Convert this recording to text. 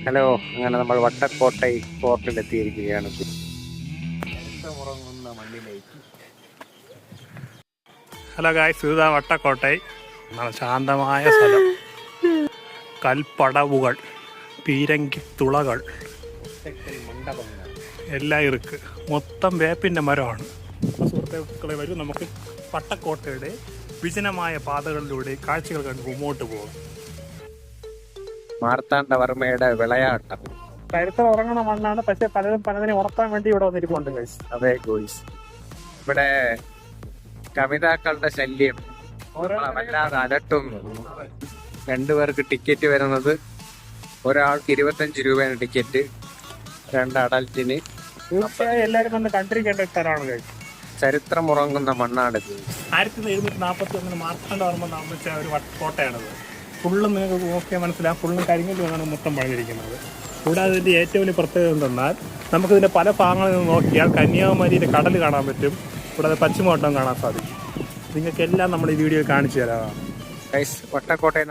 Hello, അങ്ങനെ നമ്മൾ വട്ടക്കോട്ടൈ ഫോർട്ടിലെത്തിയിരിക്കുകയാണ്. Hello guys, ഇതാ വട്ടക്കോട്ടൈ. നല്ല ശാന്തമായ സ്ഥലം. കൽപ്പടവുകൾ, പീരങ്കിത്തുളകൾ എല്ലാം ഇருக்கு. മൊത്തം വേപ്പിൻ്റെ മരമാണ്. സുഹൃത്തുക്കളെ, വരും നമുക്ക് വട്ടക്കോട്ടയുടെ വിജനമായ പാതകളിലൂടെ കാഴ്ചകൾ കണ്ട് മുമ്പോട്ട് പോകും. മാർത്താണ്ഡവർമ്മയുടെ വിളയാട്ടം. ചരിത്രം ഉറങ്ങണ മണ്ണാണ്, പക്ഷെ പലരും പലതിനെ ഉറപ്പാൻ വേണ്ടി ഇവിടെ വന്നിരിപ്പുണ്ട് ഗൈസ്. അതെ ഗോയ്സ്, ഇവിടെ കവിതാക്കളുടെ ശല്യം വല്ലാതെ അലട്ടുന്നു. 2 പേർക്ക് ടിക്കറ്റ് വരുന്നത്, ഒരാൾക്ക് 25 രൂപയാണ് ടിക്കറ്റ്, 2 അഡൽറ്റിന്. തീർച്ചയായും എല്ലാവരും വന്ന് കണ്ടിരിക്കേണ്ട സ്ഥലമാണ് ഗൈസ്. ചരിത്രം ഉറങ്ങുന്ന മണ്ണാണിത്. 1741 മാർത്താണ്ഡവർമ്മ നിർമ്മിച്ച ഒരു കോട്ടയാണത്. ഫുള്ളും നിങ്ങൾക്ക് നോക്കിയാൽ മനസ്സിലാവും, ഫുള്ളും കരിങ്കല്ല് വന്നാണ് മൊത്തം പണിതിരിക്കുന്നത്. കൂടാതെ ഇതിൻ്റെ ഏറ്റവും വലിയ പ്രത്യേകത എന്തെന്നാൽ, നമുക്കിതിൻ്റെ പല ഭാഗങ്ങളിൽ നിന്ന് നോക്കിയാൽ കന്യാകുമാരിയുടെ കടൽ കാണാൻ പറ്റും. കൂടാതെ പശ്ചിമഘട്ടം കാണാൻ സാധിക്കും. നിങ്ങൾക്കെല്ലാം നമ്മൾ ഈ വീഡിയോ കാണിച്ചു തരാം. വട്ടക്കോട്ടയിൽ